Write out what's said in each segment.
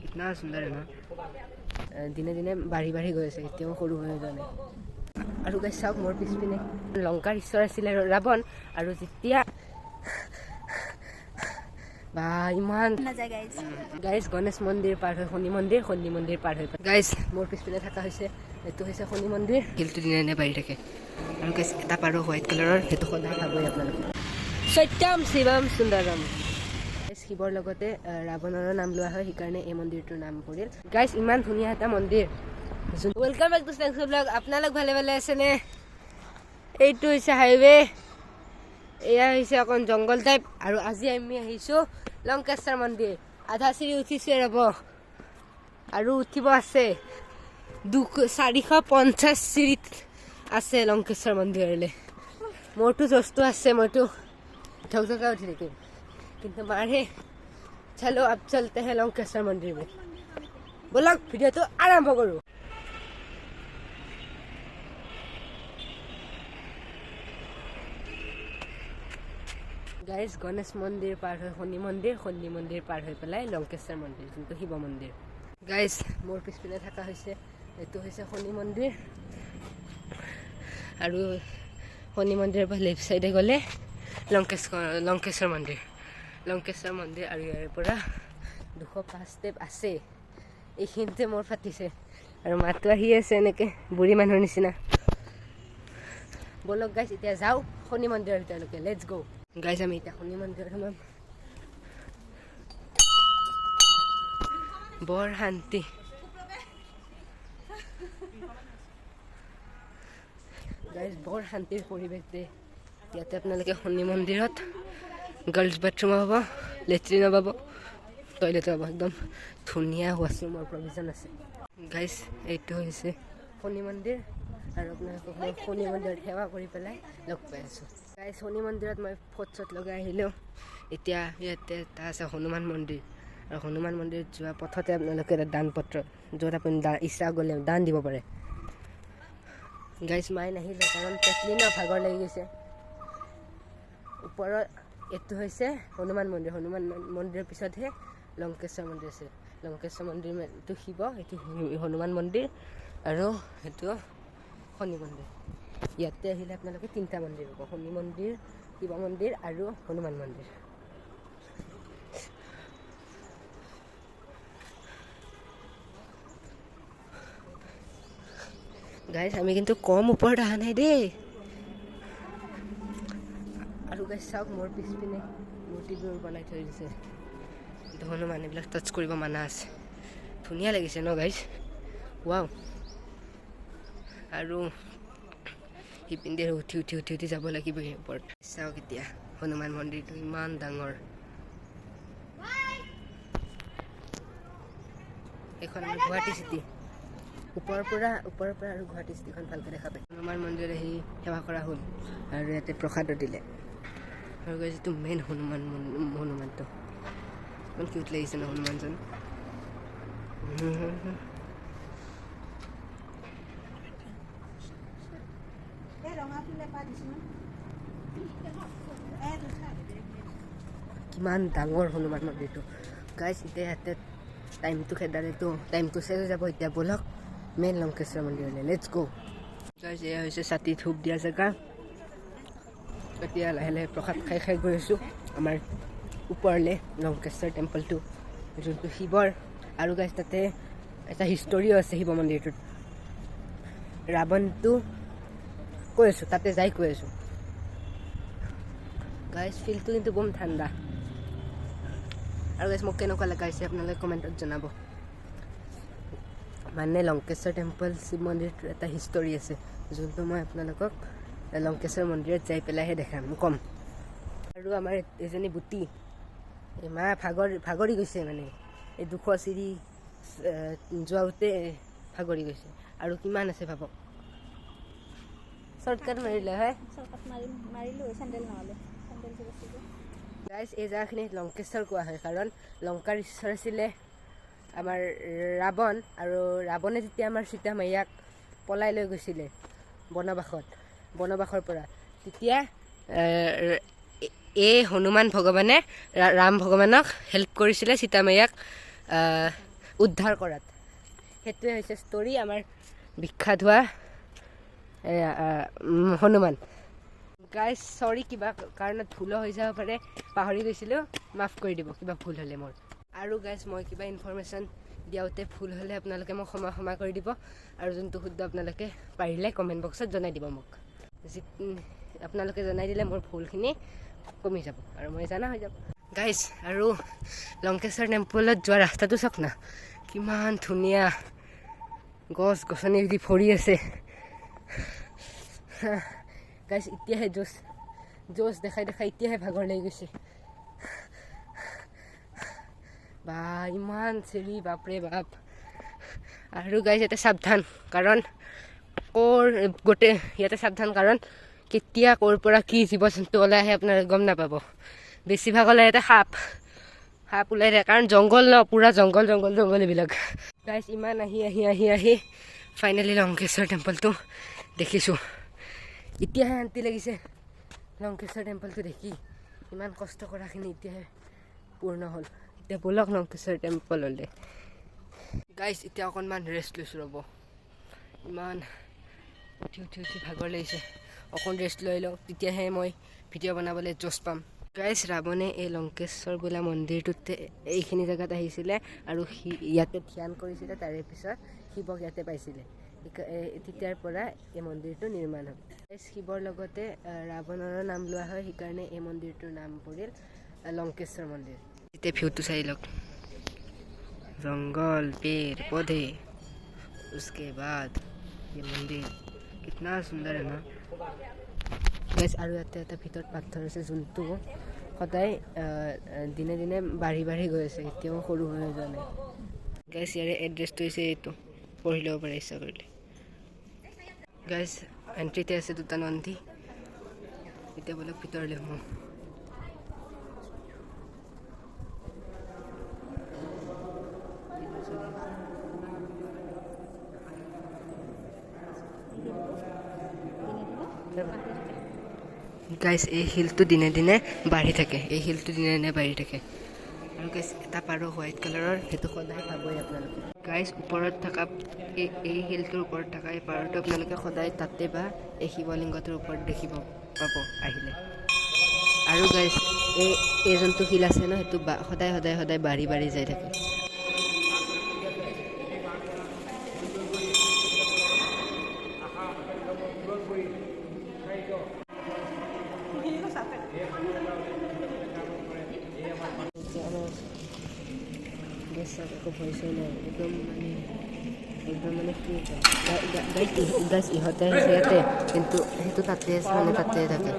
कितना सुंदर है ना दिने दिने बाढ़ी बाढ़ी गई আছে এতিয়াও সৰু হৈ যোৱা নাই আৰু গাইছ চাওক মোৰ পিছপিনে লংকাৰ ঈশ্বৰ আছিলে ৰাৱণ আৰু যেতিয়া বা ইমান গাইছ গণেশ মন্দিৰ পাৰ হৈ শনি মন্দিৰ পাৰ হৈ গাইছ মোৰ পিছপিনে থকা হৈছে এইটো হৈছে শনি মন্দিৰ শিলটো দিনে দিনে বাঢ়ি থাকে আৰু গাইছ এটা পাৰ হোৱাইট কালাৰৰ সেইটো সদায় খাবই আপোনালোকে সত্যম শিৱম সুন্দৰম শিৱৰ লগতে ৰাৱণৰ নাম লোৱা হয় সেইকাৰণে এই মন্দিৰটোৰ নাম পৰিল গাইছ ইমান ধুনীয়া এটা মন্দিৰ ওয়েলকাম বেক টু লেংকেশ্বৰ ব্লগ আপোনালোক ভালে ভালে আছেনে এইটো হৈছে হাইৱে এয়া হৈছে অকণ জংঘল টাইপ আৰু আজি আমি আহিছোঁ লংকেশ্বৰ মন্দিৰ আধা চিৰি উঠিছে ৰ'ব আৰু উঠিব আছে 450 চিৰিত আছে লংকেশ্বৰ মন্দিৰলৈ মোৰতো জষ্টটো আছে মইতো ঢক ঢকা উঠি থাকিম কিন্তু मारे चलो अब चलते हैं लंकेश्वर मंदिर में बोलक वीडियो तो आरंभ करूँ गाइस गणेश मंदिर पार हो शनि मंदिर पार हो पे लंकेश्वर मंदिर जो शिव मंदिर गाइस मोर पिछपिने थका एतो शनि मंदिर और शनि मंदिर लेफ्ट साइडे गले लंकेश्वर मंदिर और यार 205 स्टेप आसे এইখিনিতে মোৰ ফাটিছে আৰু মাতো আহি আছে এনেকে বুঢ়ী মানুহৰ নিচিনা বলক গাইছ এতিয়া যাও শনি মন্দিৰৰ ভিতৰলৈকে লেটস গো গাইছ আমি এতিয়া শনি মন্দিৰত সোমাম বৰ শান্তি গাইছ বৰ শান্তিৰ পৰিৱেশ দে ইয়াতে আপোনালোকে শনি মন্দিৰত गर्ल्स बाथरूम पाब लेट्रिन पाब टयलेट पाब एकदम धुनिया वाशरूমৰ प्रविजन আছে गाइस এইটো হৈছে শনি মন্দিৰ আৰু আপোনালোকক মই শনি মন্দিৰত সেৱা কৰি পেলাই লগ পাই আছোঁ গাইস শনি মন্দিৰত মই ফটোত লগাই আহিলোঁ এতিয়া ইয়াতে এটা আছে হনুমান মন্দিৰ আৰু হনুমান মন্দিৰত যোৱা পথতে আপোনালোকে এটা দান পত্ৰ য'ত আপুনি ইচ্ছা গ'লে দান দিব পাৰে গাইস মাই নাহিলে কাৰণ পেটলিনৰ ভাগৰ লাগি গৈছে ওপৰত এইটো হৈছে হনুমান মন্দিৰৰ পিছতহে লংকেশ্বৰ মন্দিৰ আছে লংকেশ্বৰ মন্দিৰটো শিৱ এইটো হনুমান মন্দিৰ আৰু সেইটো শনি মন্দিৰ ইয়াতে আহিলে আপোনালোকে তিনিটা মন্দিৰ হ'ব শনি মন্দিৰ শিৱ মন্দিৰ আৰু হনুমান মন্দিৰ গাইছ আমি কিন্তু কম ওপৰত অহা নাই দেই আৰু গাইছ চাওক মোৰ পিছপিনে মূৰ্তিবোৰ বনাই থৈ দিছে হনুমান এইবিলাক টাচ কৰিব মানা আছে ধুনীয়া লাগিছে ন গাইছ ৱাও আৰু সিপিনে উঠি যাব লাগিব এই ওপৰত চাওক এতিয়া হনুমান মন্দিৰটো ইমান ডাঙৰ এখন গুৱাহাটী চিটি ওপৰৰ পৰা আৰু গুৱাহাটী চিটিখন ভালকৈ দেখা পায় হনুমান মন্দিৰত আহি সেৱা কৰা হ'ল আৰু ইয়াতে প্ৰসাদো দিলে আৰু যিটো মেইন হনুমানটো ইমান কিউট লাগিছে ন হনুমানজন কিমান ডাঙৰ হনুমান মন্দিৰটো গাইছ এতিয়া ইয়াতে টাইমটো খেদালেতো টাইমটো চেঞ্জ হৈ যাব এতিয়া ব'লক মেইন লংকেশ্বৰ মন্দিৰলৈ লেটছ গো গাইছ এয়া হৈছে ছাতি ধূপ দিয়া জেগা এতিয়া লাহে লাহে প্ৰসাদ খাই গৈ আছোঁ আমাৰ ওপৰলৈ লংকেশ্বৰ টেম্পলটো যোনটো শিৱৰ আৰু গাইছ তাতে এটা হিষ্টৰীও আছে শিৱ মন্দিৰটোত ৰাৱণটো কৈ আছোঁ তাতে যাই কৈ আছোঁ গাইছ ফিল্ডটো কিন্তু বম ঠাণ্ডা আৰু গাইছ মোক কেনেকুৱা লগাইছে আপোনালোকে কমেণ্টত জনাব মানে লংকেশ্বৰ টেম্পল শিৱ মন্দিৰটোৰ এটা হিষ্টৰী আছে যোনটো মই আপোনালোকক লংকেশ্বৰ মন্দিৰত যাই পেলাইহে দেখাম কম আৰু আমাৰ এজনী বুটি মা ভাগৰি গৈছে মানে এই 200 চিৰি যোৱাওঁতে ভাগৰি গৈছে আৰু কিমান আছে ভাবক শৰ্টকাট মাৰিলে হয় মাৰিলোঁ চেণ্ডেল নহ'লে গাইছ এই জেগাখিনি লংকেশ্বৰ কোৱা হয় কাৰণ লংকাৰ ঈশ্বৰ আছিলে আমাৰ ৰাৱণ আৰু ৰাৱণে যেতিয়া আমাৰ সীতা মাইয়াক পলাই লৈ গৈছিলে বনবাসৰ পৰা তেতিয়া এই হনুমান ভগৱানে ৰাম ভগৱানক হেল্প কৰিছিলে সীতামায়াক উদ্ধাৰ কৰাত। সেইটোৱে হৈছে ষ্টৰি আমাৰ বিখ্যাত হোৱা হনুমান। গাইজ চৰি, কিবা কাৰণত ভুলো হৈ যাব পাৰে, পাহৰি গৈছিলোঁ, মাফ কৰি দিব কিবা ভুল হ'লে মোৰ। আৰু গাইজ মই কিবা ইনফৰমেশ্যন দিয়াওঁতে ভুল হ'লে আপোনালোকে মোক ক্ষমা কৰি দিব। আৰু যোনটো শুদ্ধ আপোনালোকে পাৰিলে কমেণ্ট বক্সত জনাই দিব মোক। আপোনালোকে জনাই দিলে মোৰ ভুলখিনি কমি যাব আৰু মই জনা হৈ যাব। গাইজ আৰু লংকেশ্বৰ টেম্পলত যোৱা ৰাস্তাটো চাওক না, কিমান ধুনীয়া, গছ গছনি দি ভৰি আছে। গাইজ এতিয়াহে জোচ দেখাই এতিয়াহে ভাগৰ লাগি গৈছে। বা ইমান চিৰি, বাপৰে বাপ। আৰু গাইজ ইয়াতে সাৱধান, কাৰণ ইয়াতে সাৱধান কাৰণ কেতিয়া ক'ৰ পৰা কি জীৱ জন্তু ওলাই আহে আপোনালোকে গম নাপাব। বেছিভাগ ওলাই ইয়াতে সাপ ওলাই থাকে, কাৰণ জংঘল ন, পুৰা জংঘল এইবিলাক। গাইজ ইমান আহি ফাইনেলি লংকেশ্বৰ টেম্পলটো দেখিছোঁ। এতিয়াহে শান্তি লাগিছে লংকেশ্বৰ টেম্পলটো দেখি। ইমান কষ্ট কৰাখিনি এতিয়াহে পূৰ্ণ হ'ল। এতিয়া ব'লক লংকেশ্বৰ টেম্পললৈ। গাইজ এতিয়া অকণমান ৰেষ্ট লৈছোঁ ৰ'ব, ইমান উঠি ভাগৰ লাগিছে। অকণ ৰেষ্ট লৈ লওঁ, তেতিয়াহে মই ভিডিঅ' বনাবলৈ জোচ পাম। গাইজ ৰাৱণে এই লংকেশ্বৰ বোলা মন্দিৰটোতে এইখিনি জেগাত আহিছিলে আৰু ইয়াতে ধ্যান কৰিছিলে। তাৰে পিছত শিৱক ইয়াতে পাইছিলে, তেতিয়াৰ পৰা এই মন্দিৰটো নিৰ্মাণ হ'ল। শিৱৰ লগতে ৰাৱণৰো নাম লোৱা হয়, সেইকাৰণে এই মন্দিৰটোৰ নাম পৰিল লংকেশ্বৰ মন্দিৰ। এতিয়া ভিউটো চাই লওক, জংগল, पेड़ पौधे, उसके बाद ये मंदिर कितना सुंदर है ना गाइस। আৰু ইয়াতে এটা ভিতৰত পাথৰ আছে, যোনটো সদায় দিনে দিনে বাঢ়ি গৈ আছে, এতিয়াও সৰু হৈ যোৱা নাই। গাইছ ইয়াৰে এড্ৰেছটো হৈছে এইটো, পঢ়ি ল'ব পাৰে ইচ্ছা কৰিলে। গাইছ এণ্ট্ৰিতে আছে দুটা নন্দী। এতিয়া বলক ভিতৰলৈ সোমাওঁ। গাইছ এই শিলটো দিনে দিনে বাঢ়ি থাকে, আৰু গাইছ এটা পাৰ হোৱাইট কালাৰৰ, সেইটো সদায় পাবই আপোনালোকে। গাইছ ওপৰত থকা এই শিলটোৰ ওপৰত থকা এই পাৰটো আপোনালোকে সদায় তাতে বা এই শিৱলিংগটোৰ ওপৰত দেখিব পাব আহিলে। আৰু গাইছ এই যোনটো শিল আছে ন, সেইটো সদায় বাঢ়ি যাই থাকে। একো ভয়চই নাই, একদম মানে কি গাইছ ইহঁতে আহিছে ইয়াতে, কিন্তু সেইটো তাতে আছে, মানে তাতে থাকে।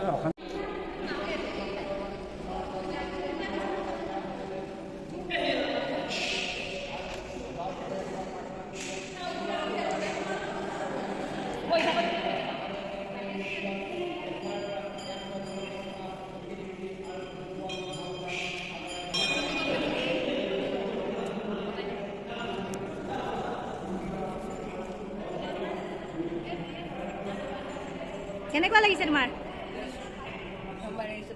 কেনেকুৱা লাগিছে তোমাৰ?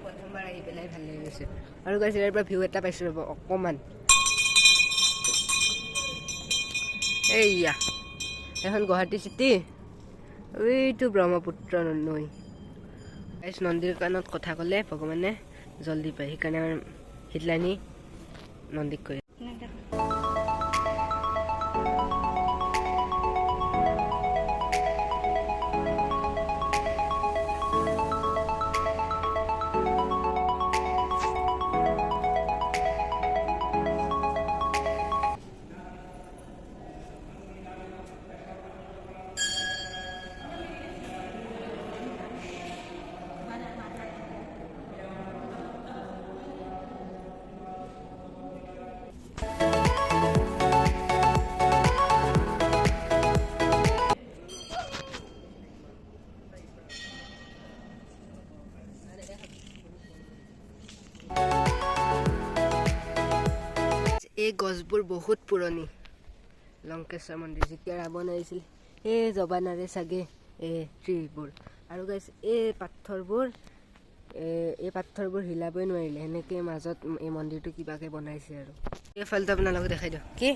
প্ৰথমবাৰ আহি পেলাই ভাল লাগি গৈছে। আৰু গাইছ ইয়াৰ পৰা ভিউ এটা পাইছোঁ ৰ'ব অকণমান। এইয়া এখন গুৱাহাটী চিটি, এইটো ব্ৰহ্মপুত্ৰ নৈ। গাইছ নন্দীৰ কাণত কথা ক'লে ভগৱানে জল্দি পায়, সেইকাৰণে আমাৰ হিটলানি নন্দীক কয়। এই গছবোৰ বহুত পুৰণি। লংকেশ্বৰ মন্দিৰ যেতিয়া ৰাৱণ আহিছিল সেই জবানাৰে চাগে এই ট্ৰিবোৰ। আৰু গাইছ এই পাথৰবোৰ এই পাথৰবোৰ হিলাবই নোৱাৰিলে সেনেকৈ মাজত এই মন্দিৰটো কিবাকৈ বনাইছে আৰু এইফালটো আপোনালোকক দেখাই দিওঁ কি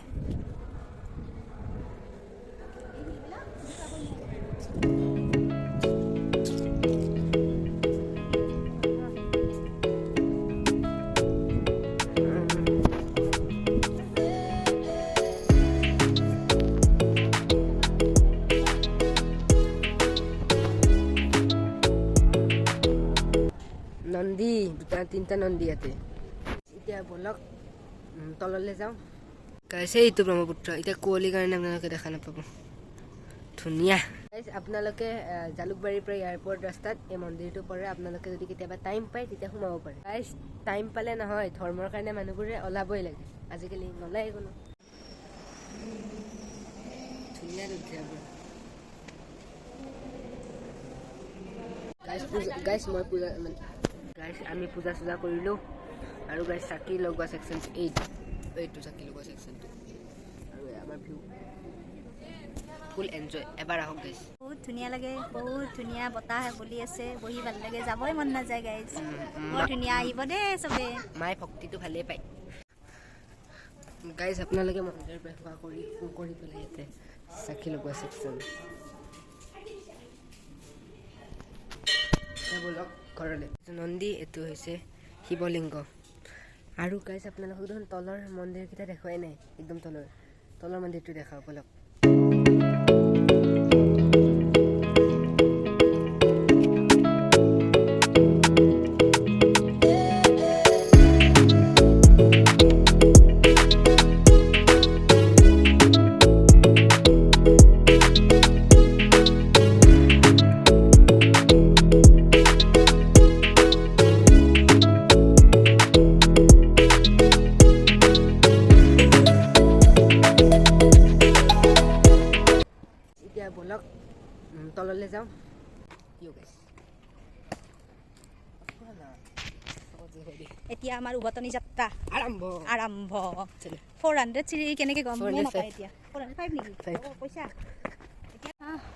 নন্দী দুটা তিনিটা নন্দী ইয়াতে এতিয়া বলক তললৈ যাওঁ গাইছে এইটো ব্ৰহ্মপুত্ৰ এতিয়া কুঁৱলীৰ কাৰণে আপোনালোকে দেখা নাপাব ধুনীয়া গাইছ আপোনালোকে জালুকবাৰীৰ পৰা এয়াৰপৰ্ট ৰাস্তাত এই মন্দিৰটো পৰে আপোনালোকে যদি কেতিয়াবা টাইম পায় তেতিয়া সোমাব পাৰে গাইছ টাইম পালে নহয় ধৰ্মৰ কাৰণে মানুহবোৰে ওলাবই লাগে আজিকালি নোলায় কোনো ধুনীয়া গাইছ মই পূজা মানে গাইছ আমি পূজা চূজা কৰিলোঁ আৰু গাইছ চাকি লগোৱা ছেকশ্যনটো এইটো চাকি লগোৱা ছেকশ্যনটো আৰু আমাৰ ভিউ ফুল এনজয় এবাৰ আহক গাইছ বহুত ধুনীয়া লাগে বহুত ধুনীয়া বতাহ বলি আছে বহি ভাল লাগে যাবই মন নাযায় গাইছ বৰ ধুনীয়া আহিব দেই চবে মায়ে ভক্তিটো ভালেই পায় গাইছ আপোনালোকে মন্দিৰৰ পৰা সেৱা কৰি পেলাই ইয়াতে চাকি লগোৱা ছেকশ্যন বলক ঘৰলৈ নন্দী এইটো হৈছে শিৱলিংগ আৰু গাইছ আপোনালোকক দেখোন তলৰ মন্দিৰকেইটা দেখুৱাই নাই একদম তলৰ মন্দিৰটো দেখাওঁ বলক বলক তললৈ যাওঁ এতিয়া আমাৰ উভতনি যাত্ৰা আৰম্ভ 400 চিৰি কেনেকৈ গম নাপায় এতিয়া 405 নেকি পইচা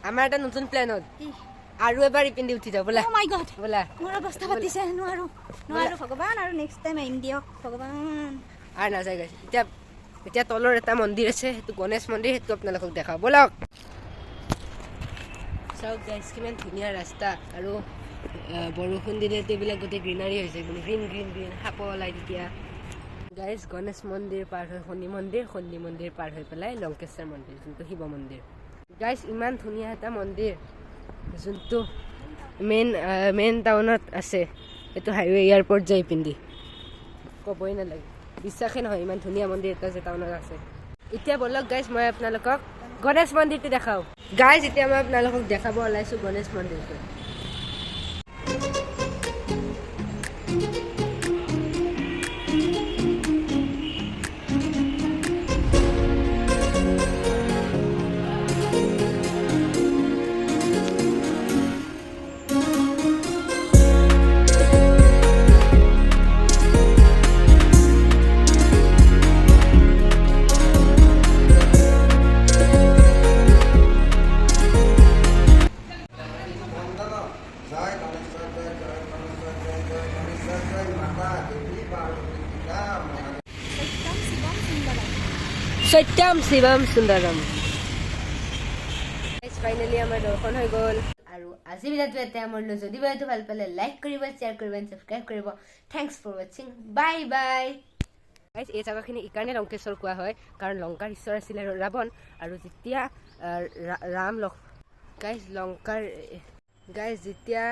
আমাৰ এটা নতুন প্লেনত আৰু এবাৰ ইপিন্ধি উঠি যাওঁ বোলা মাই গড বোলা মোৰ অৱস্থা পাতিছে নোৱাৰো ভগৱান আৰু নেক্সট টাইম আহিম দিয়ক ভগৱান আৰু নাযায় গাইছ এতিয়া তলৰ এটা মন্দিৰ আছে সেইটো গণেশ মন্দিৰ সেইটো আপোনালোকক দেখাওঁ বলক চাওক গাইছ কিমান ধুনীয়া ৰাস্তা আৰু বৰষুণ দিলে এইবিলাক গোটেই গ্ৰীনাৰী হৈছে গ্ৰীণ শাক ওলাই তেতিয়া গাইছ গণেশ মন্দিৰ পাৰ হৈ শনি মন্দিৰ পাৰ হৈ পেলাই লংকেশ্বৰ মন্দিৰ যোনটো শিৱ মন্দিৰ গাইছ ইমান ধুনীয়া এটা মন্দিৰ যোনটো মেইন টাউনত আছে এইটো হাইৱে এয়াৰপৰ্ট যাই পিন্ধি ক'বই নালাগে বিশ্বাসেই নহয় ইমান ধুনীয়া মন্দিৰ এটা যে টাউনত আছে এতিয়া বলক গাইছ মই আপোনালোকক গণেশ মন্দিৰটো দেখাওঁ গাইছ এতিয়া মই আপোনালোকক দেখাব ওলাইছোঁ গণেশ মন্দিৰটো সত্যম শিৱম সুন্দৰম ফাইনেলি আমাৰ দৰ্শন হৈ গ'ল আৰু আজি ভিডিঅ'টো এতিয়া মোৰ যদি ভিডিঅ'টো ভাল পালে লাইক কৰিব শ্বেয়াৰ কৰিব ছাবস্ক্ৰাইব কৰিব থেংকছ ফৰ ৱাচিং বাই বাই গাইছ এই জাগাখিনি এইকাৰণে লংকেশ্বৰ কোৱা হয় কাৰণ লংকাৰ ঈশ্বৰ আছিলে ৰাৱণ আৰু যেতিয়া ৰাম গাইছ যেতিয়া